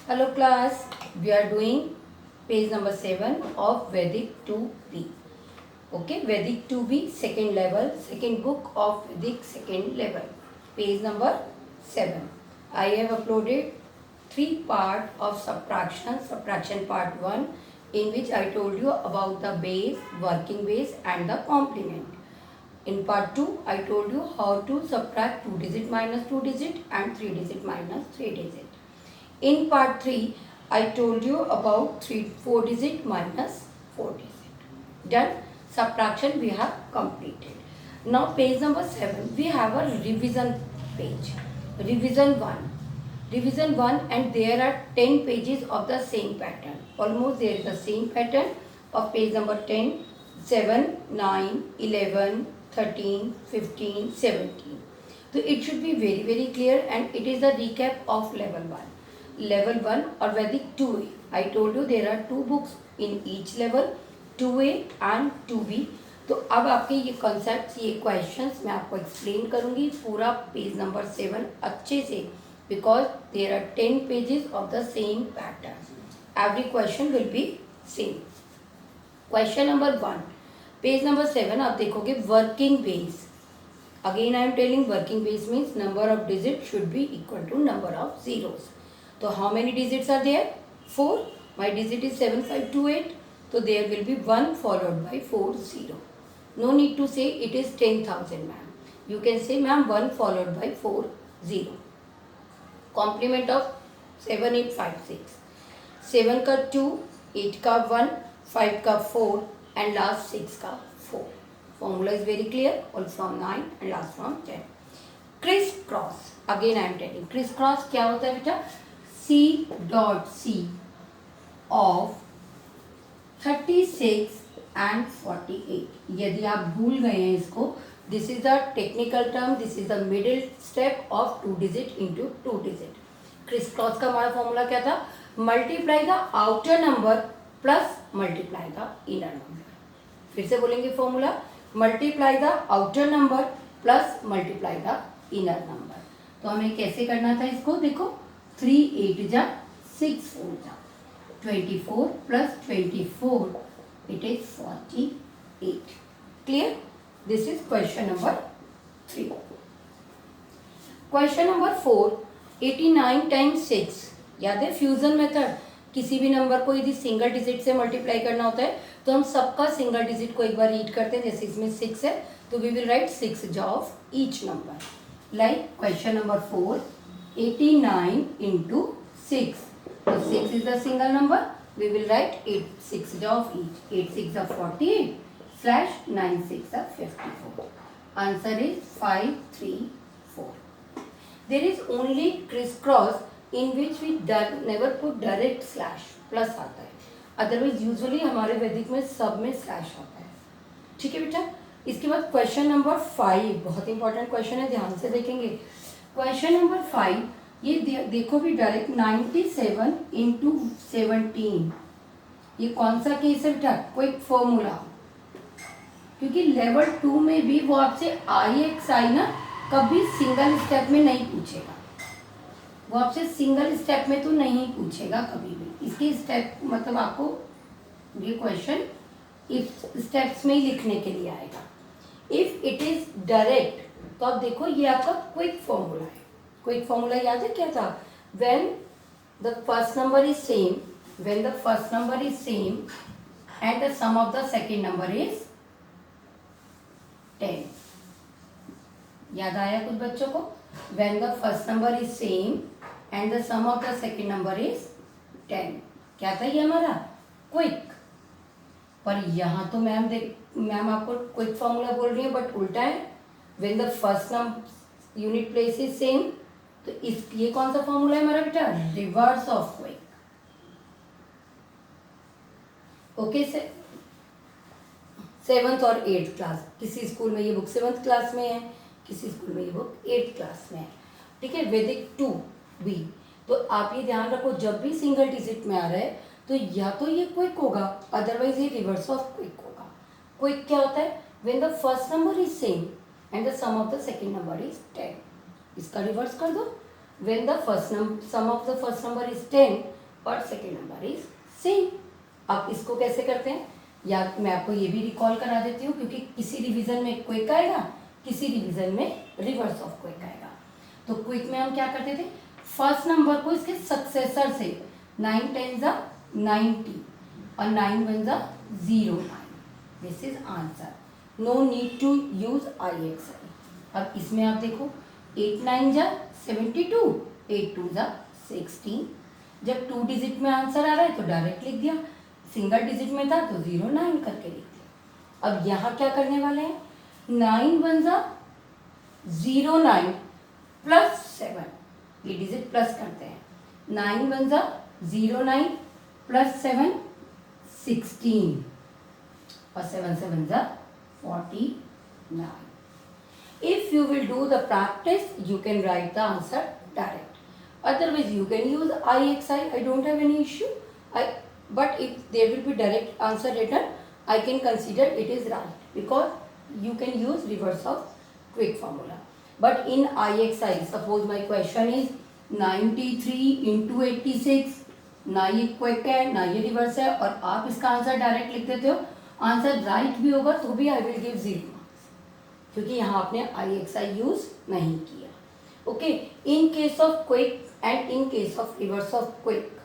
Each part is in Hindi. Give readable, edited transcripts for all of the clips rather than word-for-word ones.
Hello class, we are doing page number 7 of Vedic 2B. Okay, Vedic 2B second level, second book of Vedic second level, page number 7. I have uploaded 3 part of subtraction part 1, in which I told you about the base, working base and the complement. In part 2, I told you how to subtract 2 digit minus 2 digit and 3 digit minus 3 digit. In part 3, I told you about 4 digit minus 4 digit. Done. Subtraction we have completed. Now page number 7, we have a revision page. Revision 1. Revision 1, and there are 10 pages of the same pattern. Almost there is the same pattern of page number 10, 7, 9, 11, 13, 15, 17. So it should be very clear, and it is a recap of level 1. Level 1 or Vedic 2A. I told you there are 2 books in each level, 2A and 2B. तो अब आपके ये कॉन्सेप्ट्स, ये क्वेश्चंस मैं आपको एक्सप्लेन करूँगी पूरा पेज नंबर 7 अच्छे से, because there are 10 pages of the same pattern. Every question will be same. Question number 1, page number 7 आप देखोगे working base. Again I am telling working base means number of digit should be equal to number of zeros. So how many digits are there? 4. My digit is 7528. So there will be 1 followed by 4 0. No need to say it is 10,000 ma'am. You can say ma'am 1 followed by 4 0. Complement of 7856. 7 का 2, 8 का 1, 5 का 4 and last 6 का 4. Formula is very clear. All from 9 and last from 10. Criss cross. Again I am telling. Criss cross क्या होता है बेटा? C dot C of 36 and 48. यदि आप भूल गए हैं इसको, this is the technical term, this is the middle step of 2 digit into 2 digit. Criss cross का हमारा फॉर्मूला क्या था? Multiply the outer number plus multiply the inner number. फिर से बोलेंगे formula, multiply the outer number plus multiply the inner number. तो हमें कैसे करना था इसको? देखो, 3 8 जा 6 4 जा 24 plus 24, it is 48. Clear? This is question number 3. Question number 4, 89 times 6. याद है फ्यूजन मेथड? किसी भी नंबर को यदि सिंगल डिजिट से मल्टीप्लाई करना होता है तो हम सबका सिंगल डिजिट को एक बार रीड करते हैं. जैसे इसमें 6 है तो वी विल राइट 6 जा of each number. Like question number 4, 89 into 6. So 6 is the single number. We will write 8 6 of each. 8 6 are 48 slash 9 6 are 54. Answer is 5 3 4. There is only crisscross in which we never put direct slash. Plus आता है. अदरवाइज यूजुअली हमारे वैदिक में सब में स्लैश आता है. ठीक है बेटा. इसके बाद क्वेश्चन नंबर 5, बहुत इंपॉर्टेंट क्वेश्चन है, ध्यान से देखेंगे. क्वेश्चन नंबर 5, ये देखो भी डायरेक्ट 97 इंटू 17. ये कौन सा केस है बेटा? Quick formula. क्योंकि लेवल 2 में भी वो आपसे IXI ना कभी सिंगल स्टेप में नहीं पूछेगा. वो आपसे सिंगल स्टेप में तो नहीं पूछेगा कभी भी. इसके स्टेप मतलब आपको ये क्वेश्चन इफ स्टेप्स में ही लिखने के लिए आएगा. इफ इट इज डायरेक्ट तो आप देखो ये आपका क्विक फॉर्मूला है. क्विक फॉर्मूला याद है क्या था? When the first number is same, when the first number is same and the sum of the second number is 10. याद आया कुछ बच्चों को? When the first number is same and the sum of the second number is 10. क्या था ये हमारा? क्विक. पर यहाँ तो मैम आपको क्विक फॉर्मूला बोल रही है बट उल्टा है. When the first unit place is same, तो इस ये कौन सा फॉर्मूला है हमारा बेटा? Reverse of quick. ओके से 7th और 8th क्लास, किसी स्कूल में ये बुक 7th क्लास में है, किसी स्कूल में ये बुक 8th क्लास में है. ठीक है. वैदिक 2B. तो आप ये ध्यान रखो, जब भी सिंगल डिजिट में आ रहा है तो या तो ये क्विक होगा, अदरवाइज ये रिवर्स ऑफ क्विक होगा. क्विक क्या होता है? When the first number is same and the sum of the second number is 10. इसका रिवर्स कर दो. when the sum of the first number is 10 और second number is same. अब इसको कैसे करते हैं, या मैं आपको ये भी रिकॉल करा देती हूँ, क्योंकि किसी रिवीजन में क्विक आएगा, किसी रिवीजन में रिवर्स ऑफ क्विक आएगा. तो क्विक में हम क्या करते थे, फर्स्ट नंबर को इसके सक्सेसर से 9 10 जा 90 और 9 1 जा 09. This is answer. No need to use IXI. अब इसमें आप देखो 8 9 जा 72, 8 2 जा 16. जब 2 डिजिट में आंसर आ रहा है तो डायरेक्ट लिख दिया, सिंगल डिजिट में था तो 09 करके लिख दिया. अब यहाँ क्या करने वाले हैं, 9 1 जा 09 प्लस 7, ये डिजिट प्लस करते हैं. 9 1 जा 09 प्लस 7 16 और 7 7 जा 49. If you will do the practice, you can write the answer direct. Otherwise, you can use IXI. I don't have any issue. But if there will be direct answer written, I can consider it is right, because you can use reverse of quick formula. But in IXI, suppose my question is 93 into 86. ना ये क्विक है ना ये रिवर्स है, और आप इसका आंसर डायरेक्ट लिख देते हो, आंसर राइट भी होगा तो भी आई विल गिव 0 मार्क्स, क्योंकि यहाँ आपने IXI यूज नहीं किया. Okay, in case of quick and in case of reverse of quick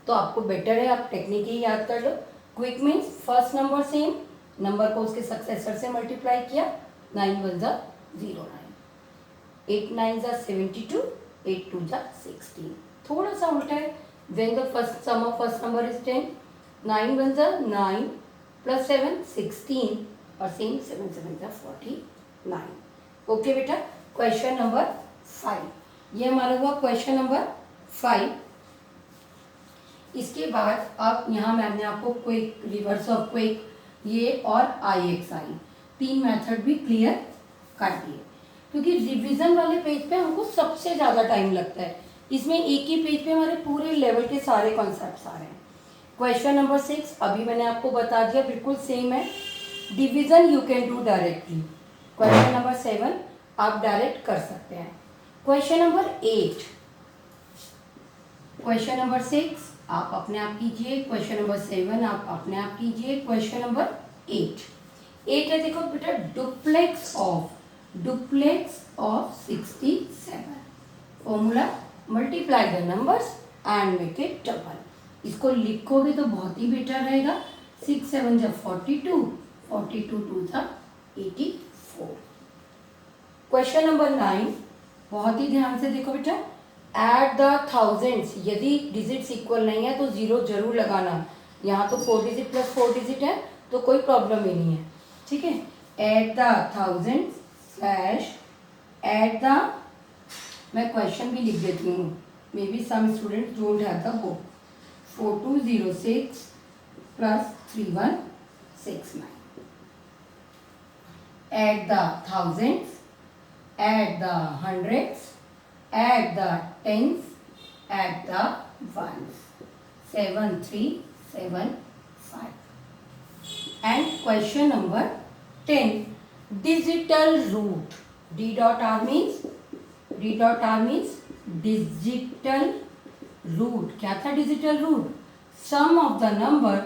तो आपको बेटर है आप टेक्निक ही याद कर लो. Quick means first number same, number को उसके सक्सेसर से मल्टीप्लाई किया, 9 1 जा 09, 8 9 जा 72, 8 2 जा 16. थोड़ा सा उल्टा है. When the first sum of first number is 10, 9 1 जा 9 प्लस 7 16 और सेम 7 7 जा 49. ओके बेटा, क्वेश्चन नंबर 5 ये हमारा हुआ क्वेश्चन नंबर 5. इसके बाद अब यहाँ मैम ने आपको क्विक, रिवर्स ऑफ क्विक, ये और IXI 3 मेथड भी क्लियर कर दिए, क्योंकि रिवीजन वाले पेज पे हमको सबसे ज़्यादा टाइम लगता है. इसमें एक ही पेज पे हमारे पूरे लेवल के सारे कॉन्सेप्ट्स आ रहे हैं. क्वेश्चन नंबर 6 अभी मैंने आपको बता दिया, बिल्कुल सेम है. Division you can do directly. Question number 7 आप डायरेक्ट कर सकते हैं. क्वेश्चन नंबर 8, क्वेश्चन नंबर 6 आप अपने आप कीजिए, क्वेश्चन नंबर 7 आप अपने आप कीजिए. क्वेश्चन नंबर 8 है, देखो बेटा, duplex of 67. Formula, multiply the numbers and make it double. इसको लिखोगे तो बहुत ही बेटर रहेगा. 6 7 जा 42, 42 2 जा 84. क्वेश्चन नंबर 9 बहुत ही ध्यान से देखो बेटा. एट द थाउजेंड्स, यदि डिजिट्स इक्वल नहीं है तो 0 जरूर लगाना. यहाँ तो 4 डिजिट प्लस 4 डिजिट है तो कोई प्रॉब्लम ही नहीं है, ठीक है. At the thousands slash at the, मैं क्वेश्चन भी लिख देती हूँ, maybe some student don't have the book. 4206 plus 3169. Add the thousands, add the hundreds, add the tens, add the ones. 7375. And question number 10, digital root. D dot R means digital root. क्या था digital root? Sum of the number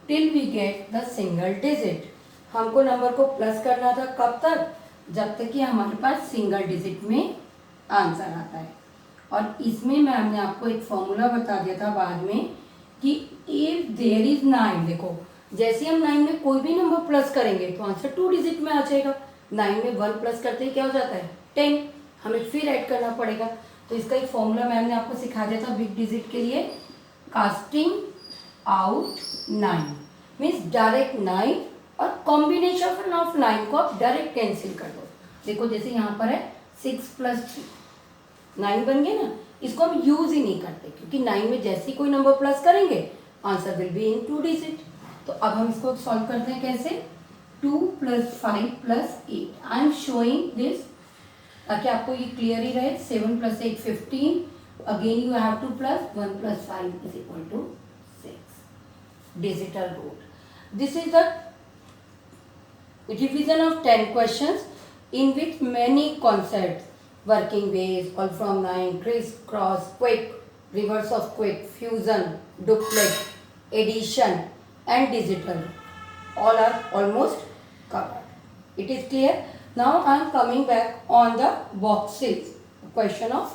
till we get the single digit. हमको नंबर को प्लस करना था कब तक? जब तक कि हमारे पास सिंगल डिजिट में आंसर आता है. और इसमें मैम ने आपको एक फॉर्मूला बता दिया था बाद में कि इफ देयर इज 9, देखो जैसे हम 9 में कोई भी नंबर प्लस करेंगे तो आंसर 2 डिजिट में आ जाएगा. 9 में 1 प्लस करते ही क्या हो जाता है? 10. हमें फिर ऐड करना पड़ेगा. तो इसका एक फॉर्मूला मैम ने आपको सिखा दिया था बिग डिजिट के लिए. कास्टिंग आउट 9 मीन्स डायरेक्ट 9 और कॉम्बिनेशन ऑफ 9 को आप डायरेक्ट कैंसिल कर दो. देखो जैसे यहाँ पर है 6 प्लस 3 9 बन गए ना. इसको हम यूज ही नहीं करते क्योंकि 9 में जैसे ही कोई नंबर प्लस करेंगे answer will be in 2 digit. तो अब हम इसको सॉल्व करते हैं कैसे? 2 plus 5 plus 8. I am showing this ताकि आपको ये क्लियर ही रहे. 7 plus 8 15. Again you have to plus 1 plus 5 is equal to 6. Digital root. This is the division of 10 questions in which many concepts working ways, all from 9, criss-cross, quick, reverse of quick, fusion, duplex, addition and digital. All are almost covered. It is clear? Now I am coming back on the boxes. Questions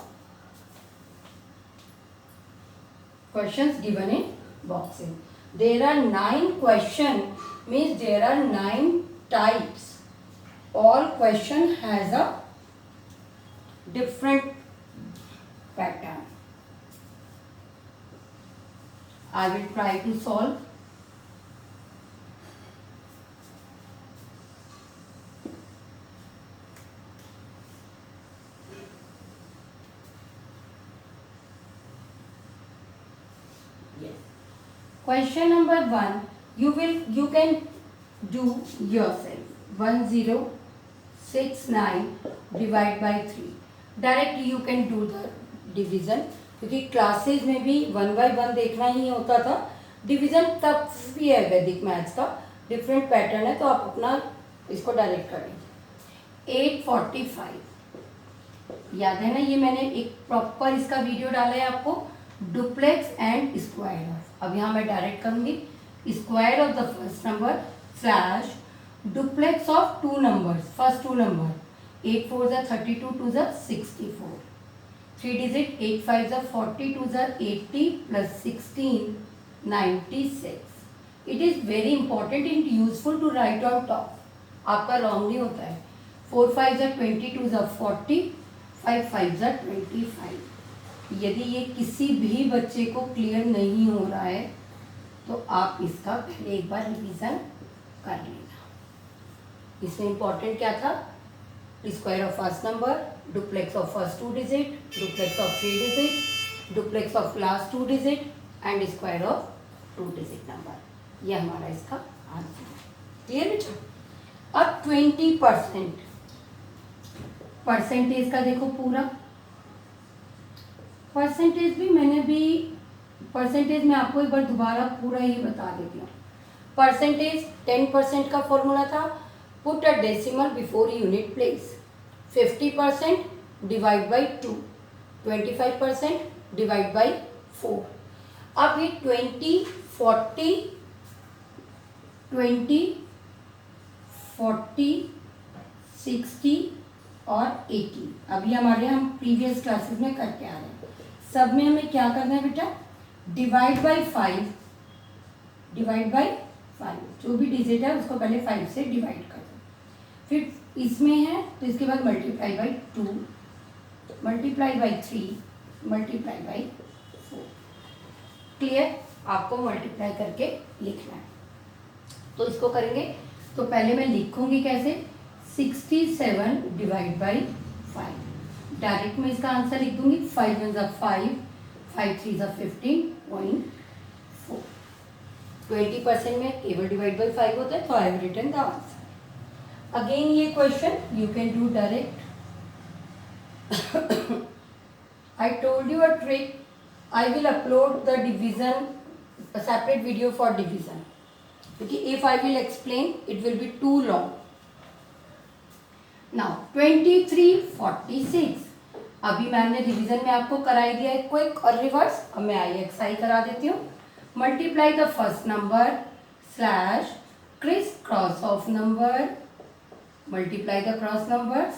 given in boxes. There are 9 questions, means there are 9 types. All question has a different pattern. I will try to solve. Yes. Question number 1, you can do yourself. 1069 divide by 3. Direct you can do the division, क्योंकि क्लासेस में भी 1 by 1 देखना ही होता था. डिवीज़न तब भी है वैदिक मैथ्स का, डिफरेंट पैटर्न है, तो आप अपना इसको डायरेक्ट करें. 845 याद है ना, ये मैंने एक प्रॉपर इसका वीडियो डाला है आपको, डुप्लेक्स एंड स्क्वायर ऑफ. अब यहाँ मैं डायरेक्ट करूँगी square of the first number slash duplex of 2 numbers, first 2 number, 8 4s are 32, 2s are 64, 3 digit, 8 5s are 40, 2s are 80 plus 16 96. It is very important and useful to write on top. आपका wrong नहीं होता है. 4 5s are 20, 2s are 40, 5 5s are 25. यदि ये किसी भी बच्चे को क्लियर नहीं हो रहा है तो आप इसका पहले एक बार रिवीजन कर लेना. इसमें इंपॉर्टेंट क्या था? Square of first number, duplex of first 2 digit, duplex of 3 digit, duplex of last 2 digit and square of 2 digit number. ये हमारा इसका आंसर है. क्लियर बेटा? अब 20% परसेंटेज का देखो. पूरा परसेंटेज भी परसेंटेज में आपको एक बार दोबारा पूरा ही बता देती हूँ. परसेंटेज 10% का फॉर्मूला था, put a decimal before unit place. 50% divide by 2, 25% divide by 4. अब ये 20, 40, 60 और 80 अभी हमारे हम प्रीवियस क्लासेस में करके आ रहे हैं. सब में हमें क्या करना है बेटा? डिवाइड बाई 5, जो भी डिजिट है उसको पहले 5 से डिवाइड कर दो. फिर इसमें है तो इसके बाद multiply by 2, multiply by 3, multiply by 4. Clear? आपको मल्टीप्लाई करके लिखना है. तो इसको करेंगे तो पहले मैं लिखूंगी कैसे? 67 डिवाइड बाई 5. डायरेक्ट में इसका आंसर लिख दूंगी. 5 1 जा 5, 5 3 जा 15.4. 20% में केवल डिवाइड बाई 5 होता है, तो I have written the answer. Again ये question you can do direct. I told you a trick. I will upload the division separate video for division, क्योंकि if I will explain it will be too long. Now 2346 अभी मैंने रिवीजन में आपको कराई दिया है क्विक और रिवर्स. अब मैं IXI करा देती हूँ. Multiply the first number slash criss cross of number, multiply the cross numbers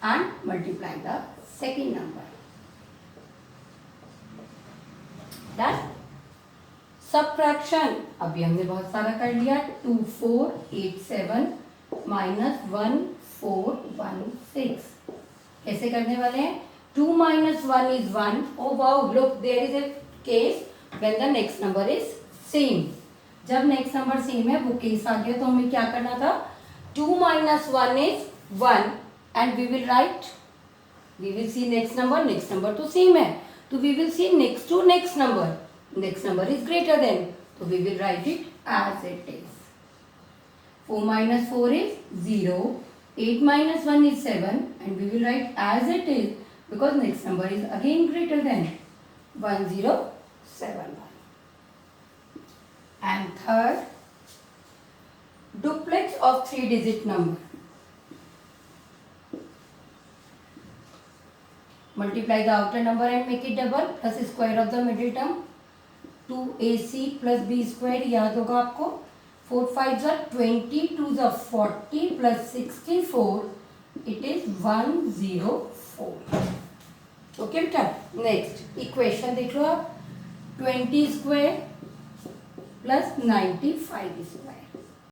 and multiply the second number. Done? Subtraction अभी हमने बहुत सारा कर लिया. 2487 minus 1416 कैसे करने वाले हैं? 2 minus 1 is 1. Oh wow, look, there is a case when the next number is same. जब next number same है वो केस आ गया, तो हमें क्या करना था? 2 minus 1 is 1 and we will see next number तो same है, तो we will see next to next number is greater than, so we will write it as it is. 4 minus 4 is 0, 8 minus 1 is 7 and we will write as it is because next number is again greater than 1071. And third, duplex of 3 digit number. Multiply the outer number and make it double. Plus square of the middle term. 2ac plus b square याद होगा आपको. 4 5 are 20, 2 are 40 plus 64. It is 104. Okay बेटा. नेक्स्ट इक्वेशन देख लो आप. 20 स्क्वायर प्लस 95 स्क्वायर.